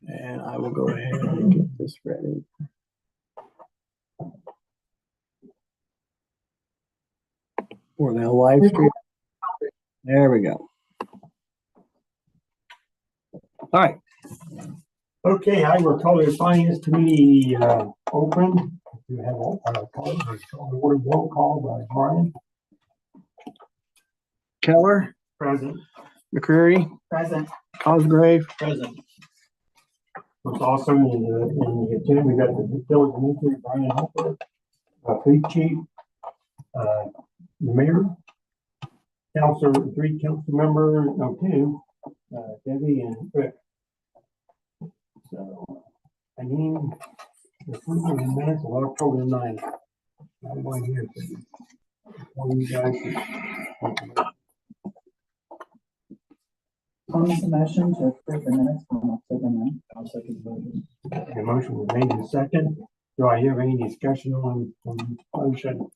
And I will go ahead and get this ready. We're now live stream. There we go. All right. Okay, I will call the Finance Committee open. You have a roll call by Brian. Keller. Present. McCreary. Present. Cosgrave. Present. It's also in the agenda. We got the village administrator, Brian Hopper, fleet chief, the mayor, three council members, two, Debbie and Rick. So, I mean, the approval of the minutes of October 9th. I'm going here. All you guys. I'll make a motion to approve the minutes from October 9th. I'll second the motion. The motion was made in second. Do I hear any discussion on the motion?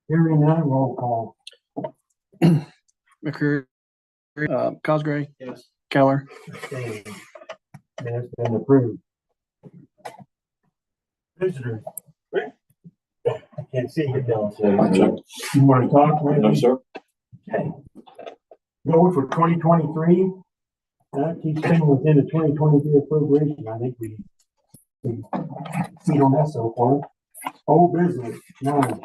Hearing none, roll call. McCreary. Cosgrave. Yes. Keller. Okay. Minutes been approved. Visitor. I can't see you, Bill. You want to talk? No, sir. Okay. Go for 2023. That keeps staying within the 2023 appropriation. I think we on that so far. Old business, none.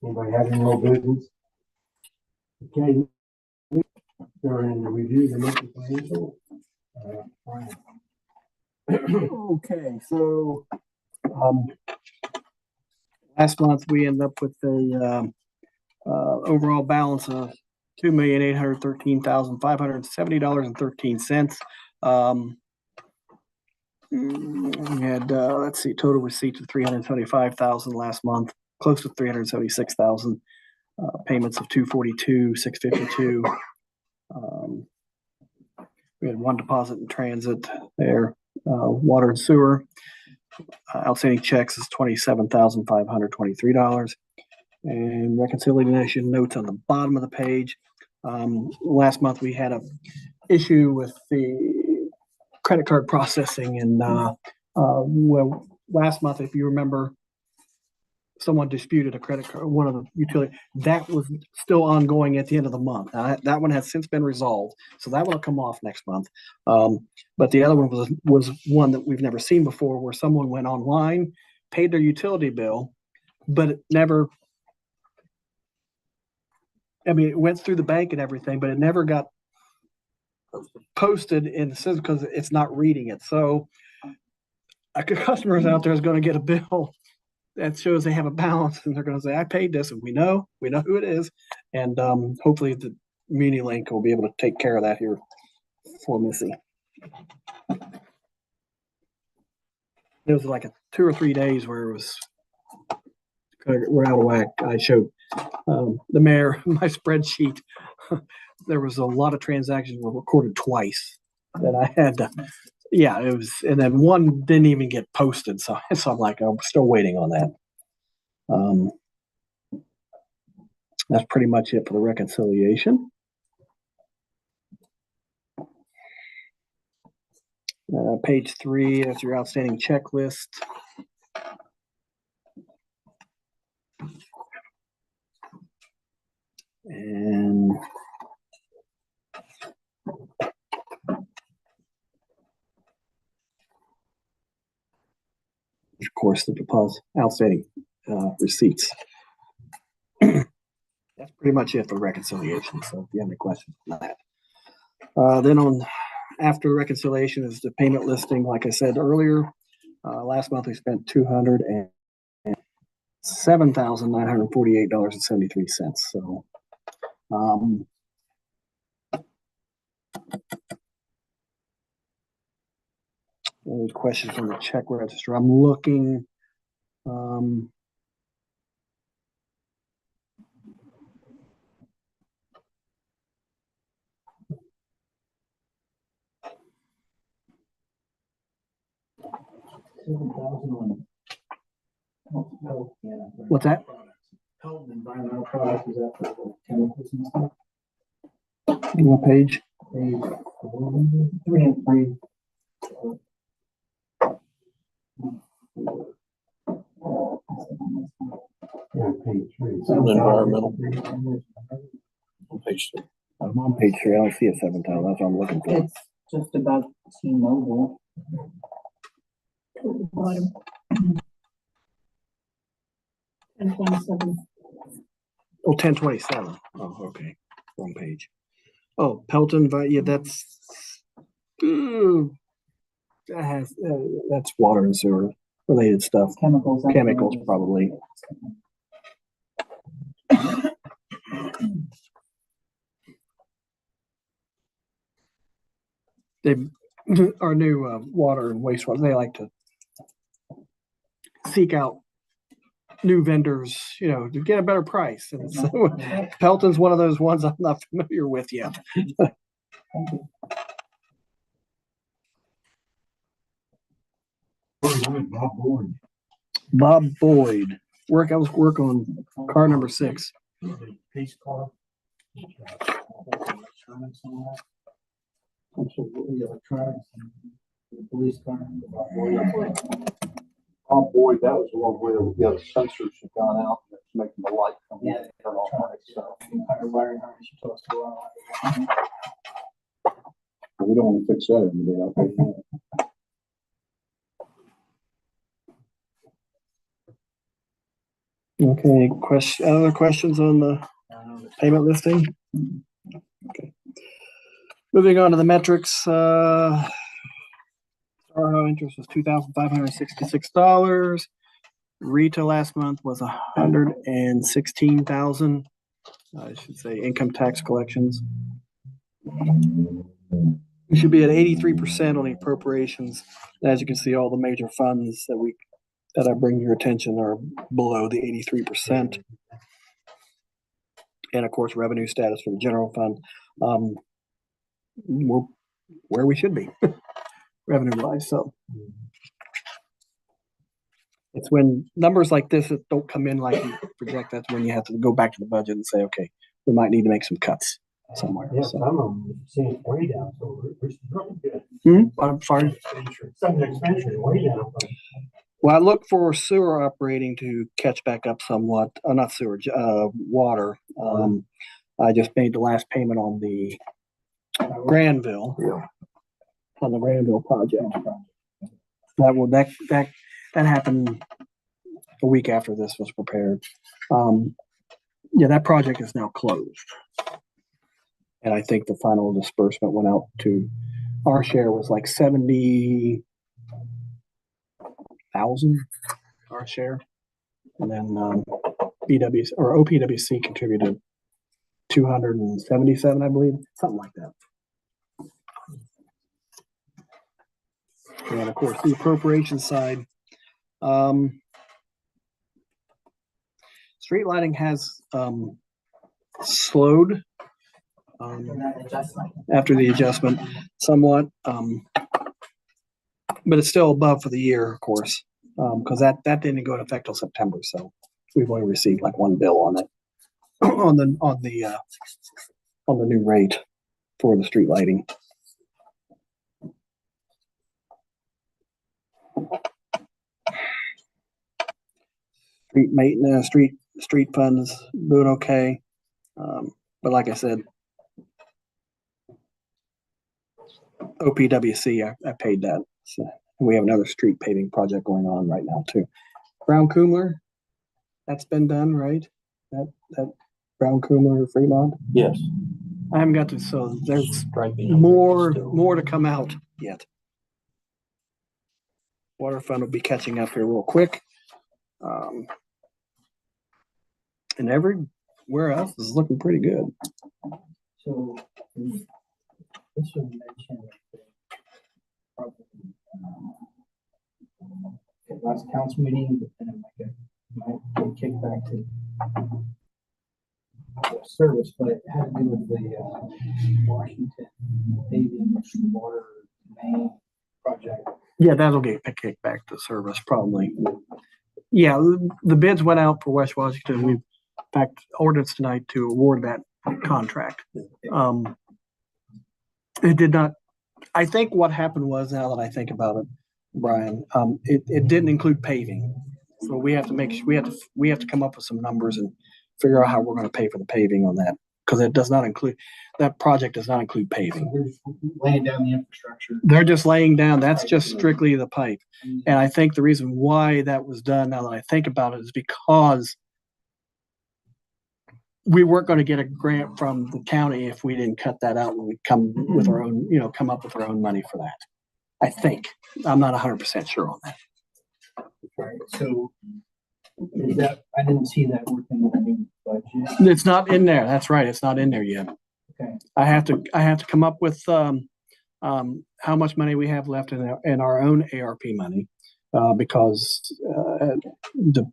Anybody have any old business? Okay. We're in the review the monthly financial. Okay, so last month we ended up with a overall balance of $2,813,570.13. We had let's see, total receipts of $375,000 last month, close to $376,000. Payments of $242,652. We had one deposit in transit there, water and sewer. Outstanding checks is $27,523. And reconciliation notes on the bottom of the page. Last month we had a issue with the credit card processing, and well, last month, if you remember, someone disputed a credit card, one of the utility, that was still ongoing at the end of the month. That one has since been resolved, so that one will come off next month. But the other one was one that we've never seen before, where someone went online, paid their utility bill, but it never, I mean, it went through the bank and everything, but it never got posted in the system because it's not reading it. So a customers out there is going to get a bill that shows they have a balance, and they're going to say, I paid this, and we know who it is. And hopefully the Muni Link will be able to take care of that here for Missy. It was like 2 or 3 days where it was, we're out of whack. I showed the mayor my spreadsheet. There was a lot of transactions were recorded twice that I had to, yeah, it was, and then one didn't even get posted. So I'm like, I'm still waiting on that. That's pretty much it for the reconciliation. Page 3, that's your outstanding checklist. And of course, the deposit, outstanding receipts. That's pretty much it for reconciliation. So if you have any questions on that. Then after reconciliation is the payment listing. Like I said earlier, last month we spent $207,948.73. So any questions from the check register? I'm looking. What's that? Health and environmental products, is that for chemicals and stuff? What page? Three and three. Yeah, page 3. Environmental. On page 3. I'm on page 3. I don't see a 7,000. That's what I'm looking for. It's just about T-Mobile. Bottom. 1027. Oh, 1027. Oh, okay. Wrong page. Oh, Pelton, yeah, that's that has that's water and sewer related stuff. Chemicals. Chemicals, probably. They, our new water and wastewater, they like to seek out new vendors, you know, to get a better price. And so Pelton's one of those ones I'm not familiar with yet. Thank you. Bob Boyd. Bob Boyd. I was working on car number 6. Peace car. Electronics and the police car. Oh boy, that was the one where the sensors have gone out and it's making the light come on. Yeah. Turn off. So Wiring harness you told us to go on. we don't want to fix that every day. Okay. Okay, other questions on the payment listing? Okay. Moving on to the metrics, RO interest was $2,566. Retail last month was $116,000. I should say income tax collections. We should be at 83% on the appropriations. As you can see, all the major funds that I bring to your attention are below the 83%. And of course, revenue status for the general fund. We're where we should be revenue wise. So it's when numbers like this that don't come in like you project, that's when you have to go back to the budget and say, okay, we might need to make some cuts somewhere. Yeah, So, some of them seem way down, so we're really good. I'm sorry. Some of the expenses are way down. Well, I look for sewer operating to catch back up somewhat. Not sewer, water. I just made the last payment on the Granville. Yeah. On the Granville project. That happened a week after this was prepared. Yeah, that project is now closed. And I think the final disbursement went out to, our share was like 70,000, our share. And then BWC or OPWC contributed 277, I believe, something like that. And of course, the appropriation side, street lighting has slowed after the adjustment somewhat, but it's still above for the year, of course, because that didn't go into effect till September. So we've only received like one bill on it on the new rate for the street lighting. Street maintenance, street funds doing okay, but like I said, OPWC, I paid that. So we have another street paving project going on right now too. Brown Kumler, that's been done, right? That Brown Kumler Fremont. Yes. I haven't got to, so there's Striping. more to come out yet. Water fund will be catching up here real quick. And everywhere else is looking pretty good. So this was mentioned at last council meeting, but then it might get kicked back to the service, but it had to do with the Washington paving water main project. Yeah, that'll get kicked back to service probably. Yeah, the bids went out for West Washington. We've in fact ordinance tonight to award that contract. It did not. I think what happened was, now that I think about it, Brian, it didn't include paving. So we have to we have to come up with some numbers and figure out how we're going to pay for the paving on that, because it does not include, that project does not include paving. We're just laying down the infrastructure. They're just laying down, that's just strictly the pipe. And I think the reason why that was done, now that I think about it, is because we weren't going to get a grant from the county if we didn't cut that out when we come with our own, come up with our own money for that. I think. I'm not 100% sure on that. Right, so is that, I didn't see that within the new budget. It's not in there. That's right. It's not in there yet. Okay. I have to come up with how much money we have left in our own ARP money, because the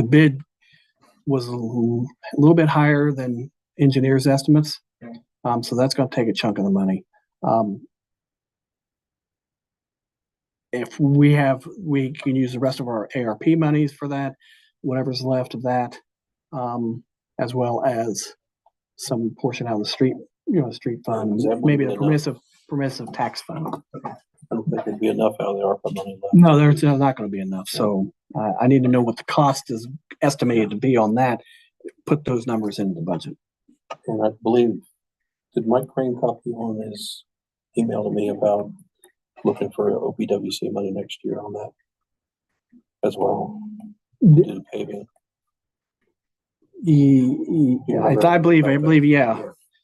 bid was a little bit higher than engineers' estimates. Okay. So that's going to take a chunk of the money. If we can use the rest of our ARP monies for that, whatever's left of that, as well as some portion out of the street, street fund, maybe the permissive tax fund. I don't think there'd be enough out of the ARPA money left. No, there's not going to be enough. So I need to know what the cost is estimated to be on that. Put those numbers into the budget. And I believe, did Mike Crane copy on his email to me about looking for OPWC money next year on that as well? Do the paving. I believe, yeah.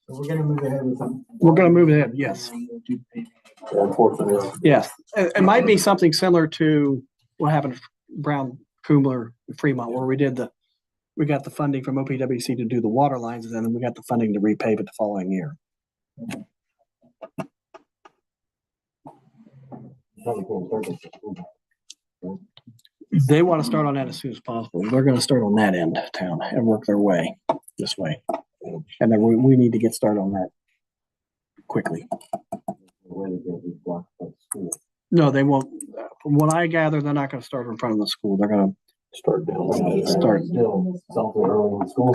So we're gonna move ahead with them. We're going to move ahead. Yes. Yeah, unfortunately. Yes. It might be something similar to what happened to Brown, Kumler, Fremont, where we got the funding from OPWC to do the water lines, and then we got the funding to repave it the following year. They want to start on that as soon as possible. They're going to start on that end of town and work their way this way. And then we need to get started on that quickly. No, they won't. From what I gather, they're not going to start in front of the school. They're going to Start down. start. Still, something early in school.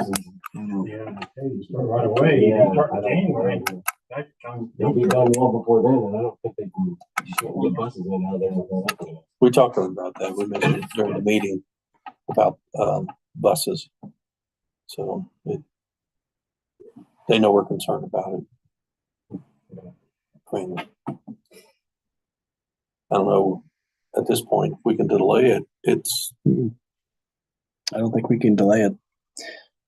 Yeah, you start right away. You start in January. That comes. They'll be done well before then, and I don't think they can get buses in out of there. We talked about that. We mentioned it during the meeting about buses. So they know we're concerned about it. I mean, I don't know at this point if we can delay it. I don't think we can delay it.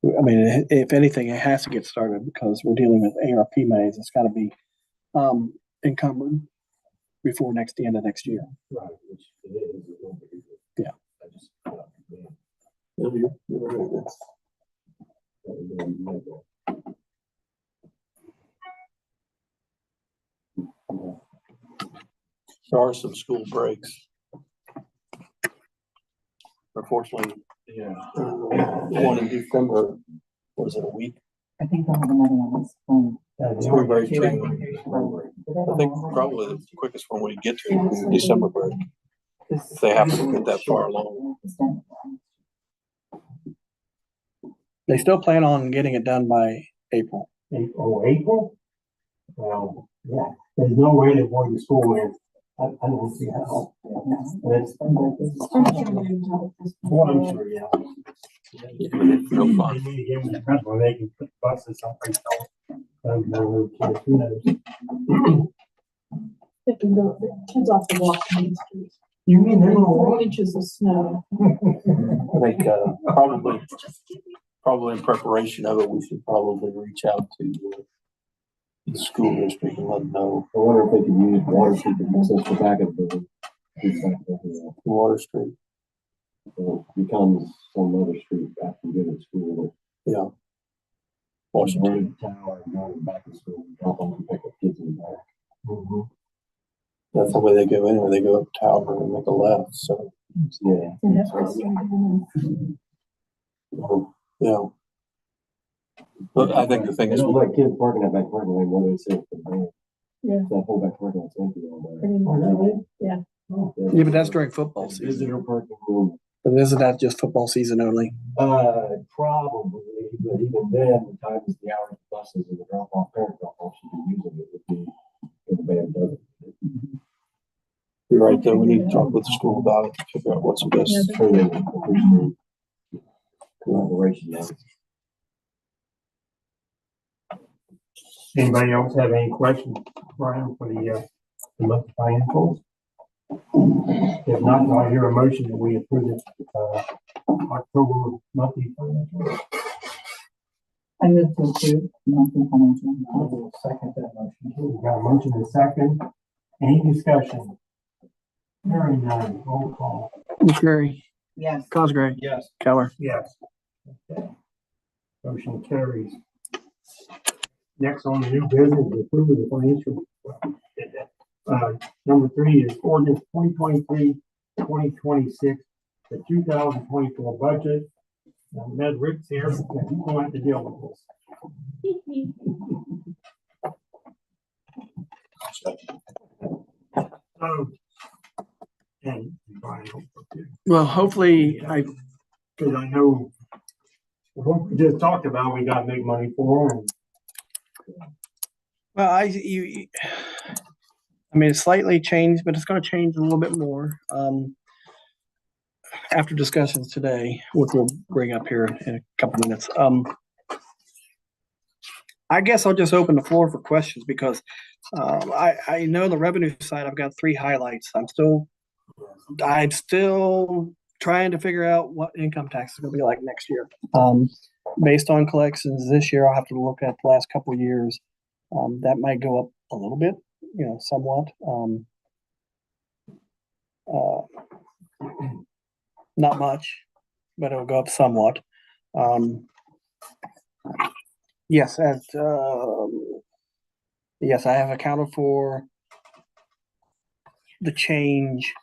I mean, if anything, it has to get started because we're dealing with ARP monies. It's got to be encumbered before the end of next year. Right, which it is. Yeah. I just, You're right. There are some school breaks. Unfortunately, one in December, was it a week? I think they'll have another one this spring. Spring break too. I think probably the quickest one we get to is December break, if they happen to get that far along. They still plan on getting it done by April. April? Well, yeah, there's no way they're going to school with. I don't see how. It's, well, I'm sure, yeah. No fun. They need to get with the principal, they can put buses someplace else. Who knows? They can go, the kids off the walk Main Street. You mean they're gonna 4 walk? inches of snow. I think probably in preparation of it, we should probably reach out to the school district and let them know. I wonder if they could use Water Street to access the back of the Water Street. So it becomes some other street after you get to school. Yeah. Washington. Tower and go back to school and drop them and pick up kids in the back. Mm-hmm. That's the way they go anyway. They go up Tower and make a left. So Yeah. And that's what's going on. yeah. But I think the thing They is, don't let kids park in that back parking lot where they say Yeah. that whole back parking lot's empty all day. Pretty much, yeah. Yeah, but that's during football season. Visitor parking room. But isn't that just football season only? Probably, but even then, the times, the hours of buses and the drop off, parent drop off should be using it would be you're right, though. We need to talk with the school about it, to figure out what's the best. Collaboration there. Anybody else have any questions, Brian, for the monthly financials? If not, do I hear a motion that we approve the, October monthly financials? I move to approve monthly financial. I will second that motion. We got a motion and a second. Any discussion? Hearing none, roll call. McCreary, Yes. Cosgray, Yes. Keller. Yes. Okay. Motion carries. Next on the new business, the approval of the financial. Number 3 is ordinance 2023-2026, the 2024 budget. Now, Ned Rick's here, and he's going to have to deal with this. So, and Brian, Well, hopefully, because I know what we just talked about, we got big money for, and I mean, it's slightly changed, but it's gonna change a little bit more, after discussions today, which we'll bring up here in a couple minutes. I guess I'll just open the floor for questions because, I know the revenue side, I've got 3 highlights. I'm still trying to figure out what income tax is gonna be like next year. Based on collections this year, I'll have to look at the last couple of years. That might go up a little bit, somewhat. Not much, but it'll go up somewhat. Yes, yes, I have accounted for the change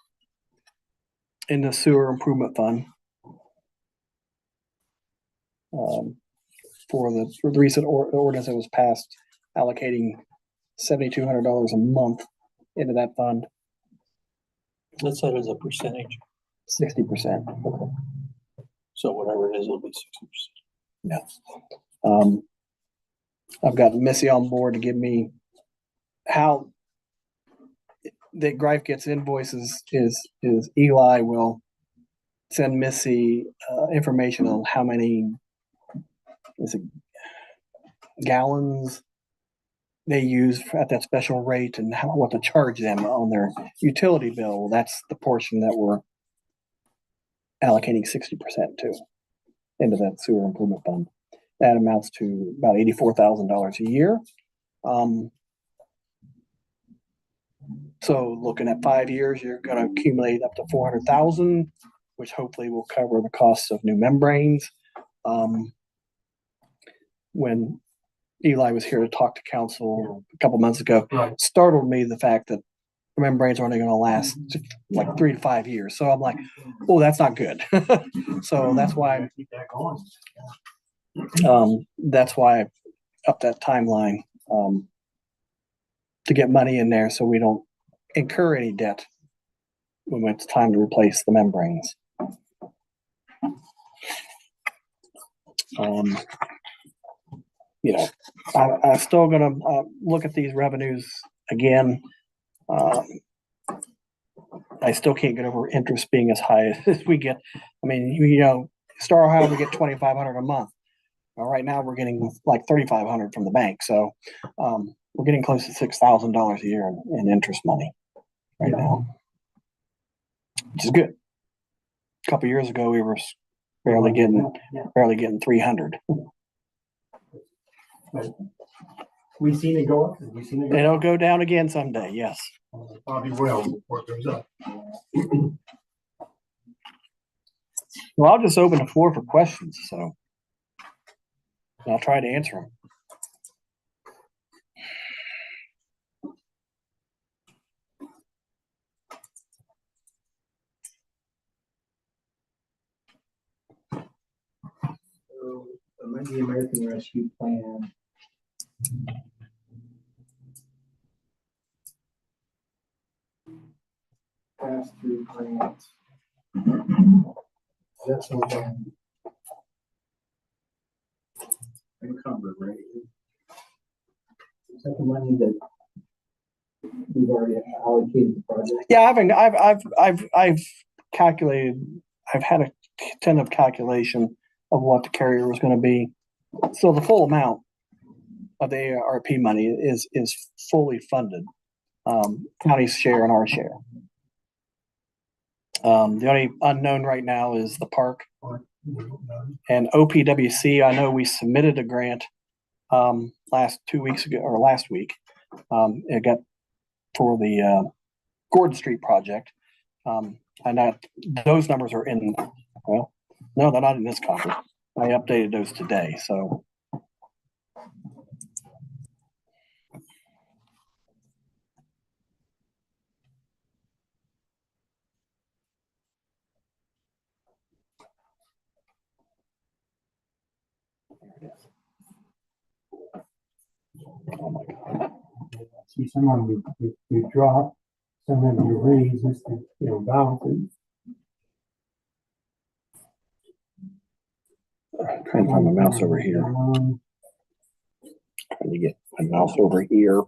in the sewer improvement fund. For the recent ordinance that was passed, allocating $7,200 a month into that fund. Let's say as a percentage. 60%. So whatever it is, it'll be 60%. Yeah. I've got Missy on board to give me how that Greif gets invoices is Eli will send Missy information on how many gallons they use at that special rate and what to charge them on their utility bill. That's the portion that we're allocating 60% to into that sewer improvement fund. That amounts to about $84,000 a year. So looking at 5 years, you're going to accumulate up to $400,000, which hopefully will cover the costs of new membranes. When Eli was here to talk to council a couple months ago, right. startled me the fact that membranes are only going to last like 3 to 5 years. So I'm like, oh, that's not good. So that's why keep that going. that's why I upped that timeline to get money in there so we don't incur any debt when it's time to replace the membranes. I'm still gonna look at these revenues again. I still can't get over interest being as high as we get. I mean, Star Ohio, we get $2,500 a month. Right now we're getting like $3,500 from the bank. So we're getting close to $6,000 a year in interest money right now, which is good. A couple years ago, we were barely getting 300. We've seen it go up. It'll go down again someday. Yes. Probably will before it goes up. Well, I'll just open the floor for questions. So I'll try to answer them. So, the American Rescue Plan. Pass-through grants. That's all done. Encumbered, right? Is that the money that we've already allocated the project? Yeah, I've calculated, I've had a tentative calculation of what the carrier was gonna be. So the full amount of the ARP money is fully funded, county's share and our share. The only unknown right now is the park and OPWC. I know we submitted a grant, last 2 weeks ago, or last week. It got for the, Gordon Street project. And that, those numbers are in, well, no, they're not in this copy. I updated those today, so. Oh my God. See, some of them we drop, some of them you raise, just to, balance Trying to find my mouse over here. Trying to get my mouse over here.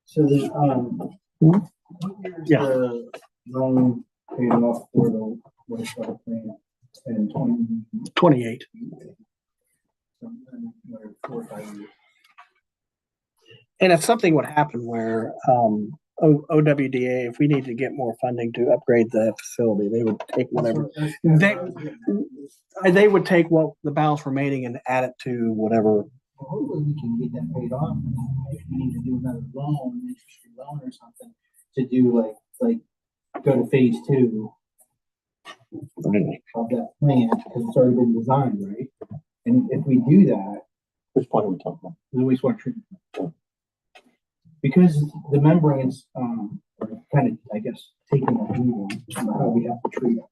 So the, what year is Yeah. the loan paid off for the wastewater plant in 28. 4 or 5 years? And if something would happen where, OWDA, if we need to get more funding to upgrade the facility, they would take whatever. They would take what the balance remaining and add it to whatever. Well, hopefully we can get that paid off. If we need to do another loan, an interest-free loan or something, to do like go to phase 2 of that plant, because it's already been designed, right? And if we do that, Which point are we talking about? the wastewater treatment plant. Because the membranes, are kind of, I guess, taking a beating on how we have to treat it.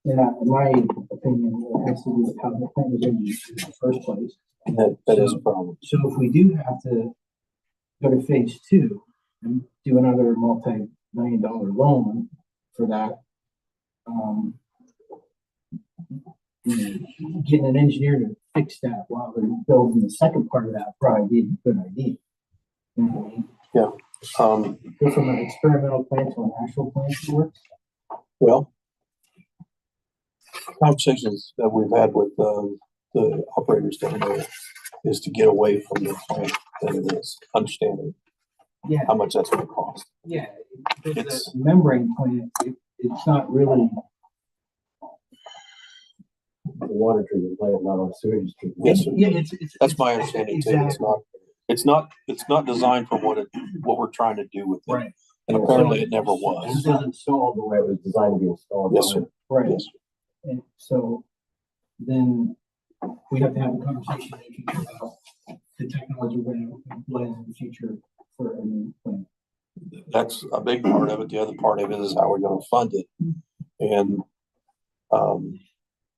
And in my opinion, it has to do with how the plant was engineered in the first place. And that is a problem. So if we do have to go to phase 2 and do another multi-million-dollar loan for that, getting an engineer to fix that while they're building the second part of that probably be a good idea. You know what I mean? Yeah. Go from an experimental plant to an actual plant that works. Well, conversations that we've had with the operators down there is to get away from the plant that it is, understanding Yeah, how much that's going to cost. yeah. Because It's- the membrane plant, it's not really. The water treatment plant, not on sewage treatment. Yes, sir. Yeah, it's. That's my understanding too. It's not designed for what we're trying to do with it. Right. And apparently it never It was. was installed the way it was designed to be installed. Yes, sir. Right. Yes. And so then we have to have a conversation in the future about the technology we're going to employ in the future for a new plant. That's a big part of it. The other part of it is how we're going to fund it. And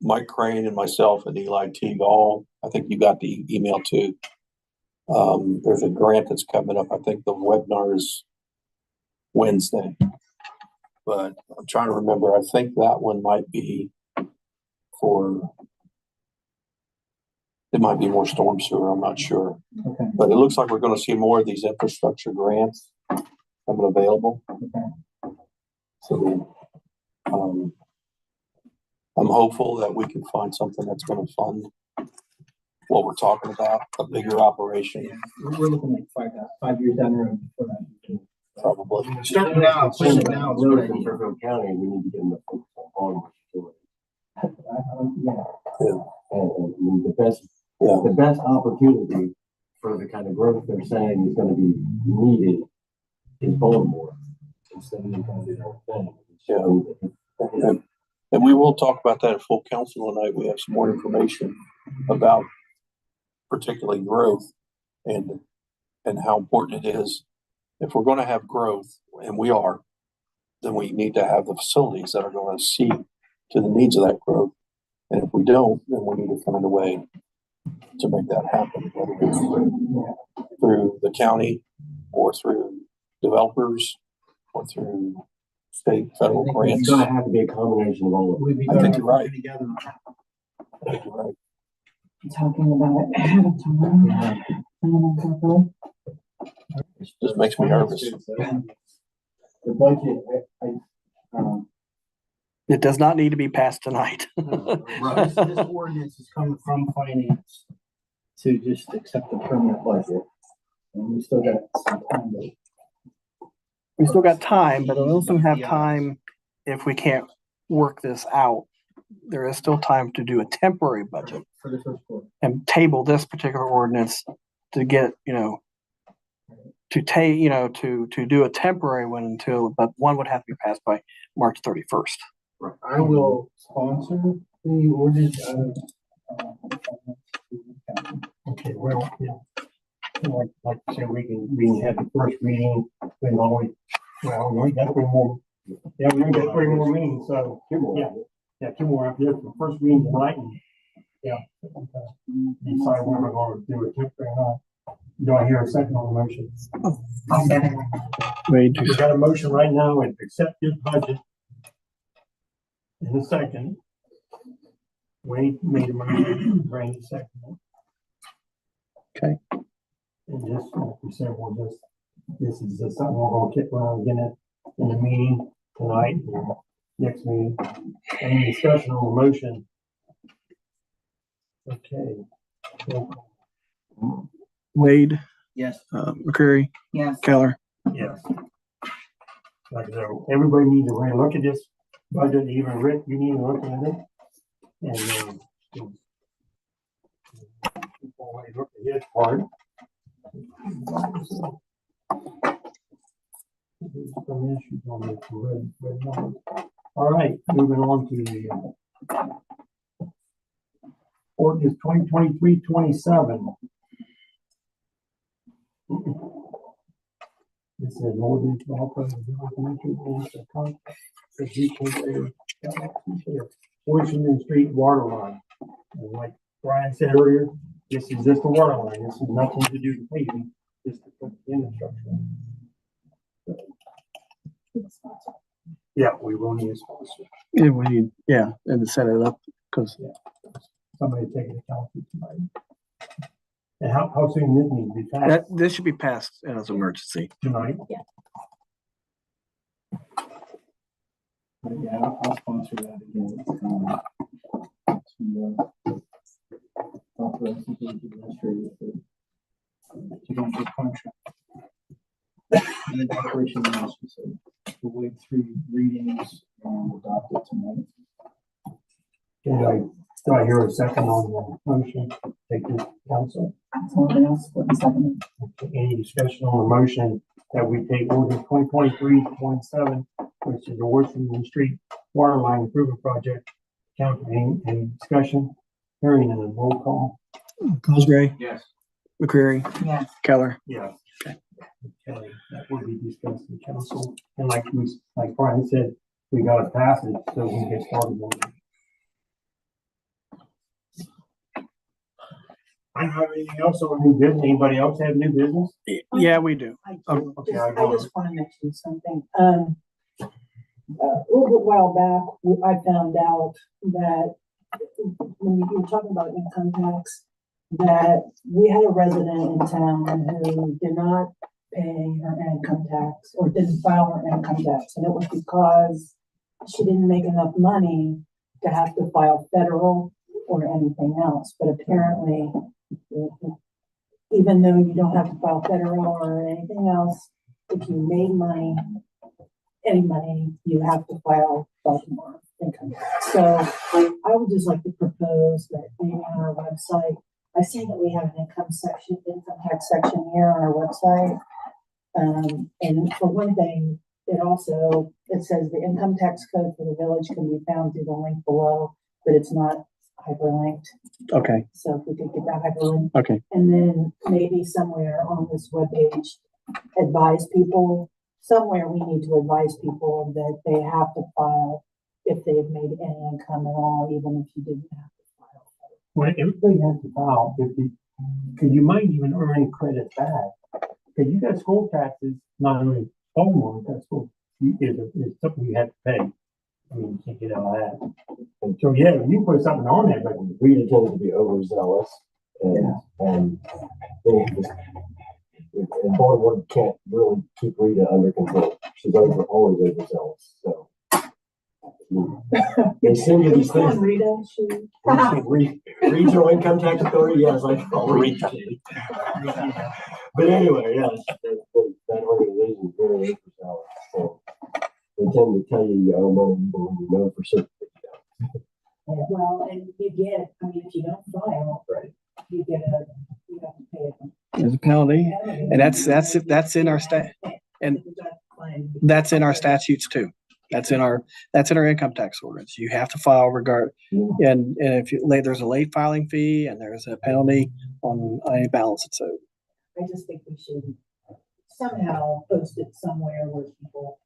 Mike Crane and myself and Eli Teague all, I think you got the email too. There's a grant that's coming up. I think the webinar is Wednesday. But I'm trying to remember. I think that one might be it might be more storm sewer. I'm not sure. Okay. But it looks like we're going to see more of these infrastructure grants coming available. Okay. So I'm hopeful that we can find something that's going to fund what we're talking about, a bigger operation, Yeah, we're looking like 5 years down the road for that. probably. Starting now, pushing it now, road idea. Fairfield County, we need to get in the focus on Yeah. and the best, Yeah. the best opportunity for the kind of growth they're saying is gonna be needed in Baltimore instead of trying to do their own thing. Yeah. And we will talk about that at full council tonight. We have some more information about particularly growth and how important it is. If we're going to have growth, and we are, then we need to have the facilities that are going to see to the needs of that growth. And if we don't, then we need to find a way to make that happen, whether it's through the county or through developers or through state, federal I think grants. It's gonna have to be a combination of all of We'd be I think better you're right. working together on that. I think you're right. Talking about it ahead of time. Just makes me nervous. The budget, It does not need to be passed tonight. this ordinance is coming from finance to just accept the permanent budget. And we still got some time to. We still got time, but we also have time if we can't work this out. There is still time to do a temporary budget For the first quarter. and table this particular ordinance to get, to do a temporary one but one would have to be passed by March 31st. I will sponsor the ordinance. Okay, well, yeah. Like I said, we can have the first reading, we can always, well, we got 3 more. Yeah, we got 3 more meetings, so, 2 more. Yeah, 2 more after this, the first meeting tonight, and, decide when we're gonna do a temporary or not. Do I hear a second on the motion? Wade, We got a motion right now and accept this budget. In a second. Wade made a motion, Randy seconded. Okay. And just, like we said, this is just something we're gonna kick around again in the meeting tonight, or next meeting. Any discussion on the motion? Okay. Roll call. Wade, Yes. McCreary, Yes. Keller. Yes. Like, so everybody needs to really look at this budget, even Rick, you need to look at it. And, before we look at his part. Some issues on this red numbers. All right, moving on to the ordinance 2023-27. This is an ordinance to authorize the documentary rules of contract for Washington Street water line. And like Brian said earlier, this is just the water line. This is nothing to do with paving, just to put the infrastructure. Yeah, we will need a sponsor. Yeah, we need, and to set it up, because Somebody take it account tonight. And how soon this needs to be passed? this should be passed as an emergency. Tonight? Yeah, I'll sponsor that again. Authorize the village administrator to go into contract. And the operation master, so we'll wait 3 readings and adopt it tonight. Do I hear a second on the motion? Take this council. Somebody else put a second. Any discussion on the motion that we take ordinance 2023-27, which is the Washington Street water line improvement project? Council, any discussion? Hearing and a roll call. Cosgray, Yes. McCreary, Yes. Keller. Yeah. Okay, that will be discussed in council. And like Brian said, we gotta pass it so we can get started on it. I don't have anything else on new business. Anybody else have new business? Yeah, we do. I Oh, okay, just, I I got just want to mention something. A little bit while back, I found out that when you were talking about income tax, that we had a resident in town who did not pay her income tax or didn't file her income tax. And it was because she didn't make enough money to have to file federal or anything else. But apparently, even though you don't have to file federal or anything else, if you made money, any money, you have to file Baltimore income tax. So I would just like to propose that maybe on our website, I see that we have an income tax section here on our website. And for one thing, it says the income tax code for the village can be found through the link below, but it's not hyperlinked. Okay, So if we could get that hyperlinked. okay. And then maybe somewhere on this webpage, advise people, somewhere we need to advise people that they have to file if they've made any income at all, even if you didn't have to file. Well, everybody has to file 50, because you might even earn credit back. Because you got school taxes, not only Baltimore, you got school, is something you have to pay. I mean, you can't get out of that. And so, yeah, you put something on there, but We tended to be overzealous and they just, and Board can't really keep Rita under control. She's always overzealous, so. They seem to be Come on, things. Rita, Regional Income Tax Authority, yes, I call Rita. But anyway, yes, that organization is very overzealous, so. They tend to tell you you owe money, even when you know for certain that you don't. well, and you get, I mean, if you don't file, Right. you get you have to pay it. There's a penalty, and that's in our and that's in our statutes too. That's in our income tax ordinance. You have to file regard, and if there's a late filing fee and there's a penalty on any balance it's owed. I just think we should somehow post it somewhere where people,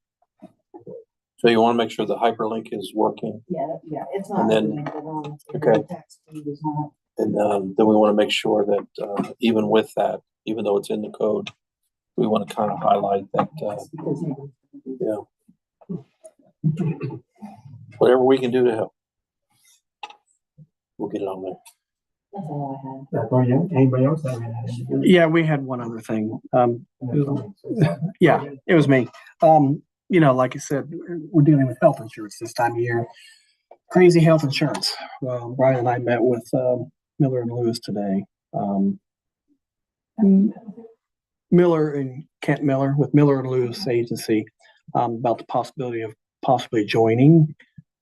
So you want to make sure the hyperlink is working, yeah, it's not. And then- doing it wrong. okay. The tax deed is not. and then we want to make sure that even with that, even though it's in the code, we want to kind of highlight that, Because whatever we can do to help, we'll get it on there. that's all I have. that's all you, anybody else have anything? Yeah, we had one other thing. Yeah, it was me. You know, like I said, we're dealing with health insurance this time of year. Crazy health insurance. Well, Brian and I met with Miller and Lewis today. Miller and Kent Miller with Miller and Lewis Agency about the possibility of possibly joining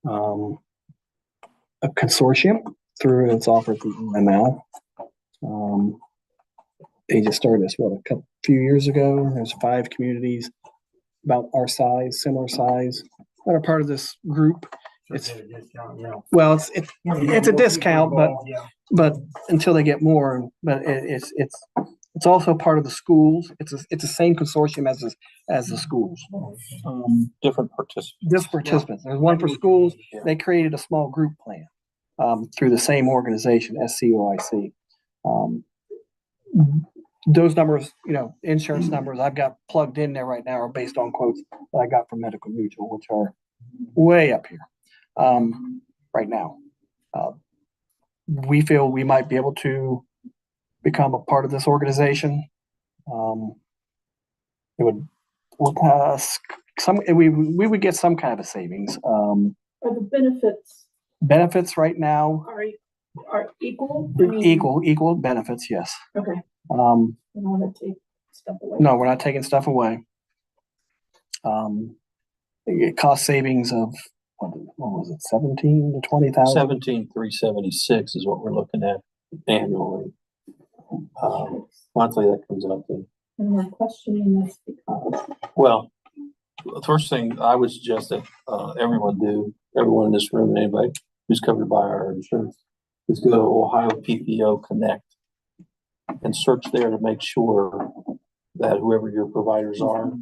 a consortium through its offer through ML. They just started this few years ago. There's 5 communities about our size, similar size, that are part of this group. It's well, it's a discount, but until they get more, but it's also part of the schools. It's the same consortium as the schools. Different participants. Participants. There's one for schools. They created a small group plan through the same organization, SCOIC. Those numbers, you know, insurance numbers I've got plugged in there right now are based on quotes that I got from Medical Mutual, which are way up here right now. We feel we might be able to become a part of this organization. It would we would get some kind of a savings. Are the Benefits right now are equal? equal benefits, yes. Okay. You don't want to take stuff away. No, we're not taking stuff away. Cost savings of what was it, 17 to 20,000? 17,376 is what we're looking at annually. Monthly, that comes out to. And we're questioning this because. Well, the first thing I would suggest that everyone in this room, anybody who's covered by our insurance, is go to Ohio PPO Connect and search there to make sure that whoever your providers are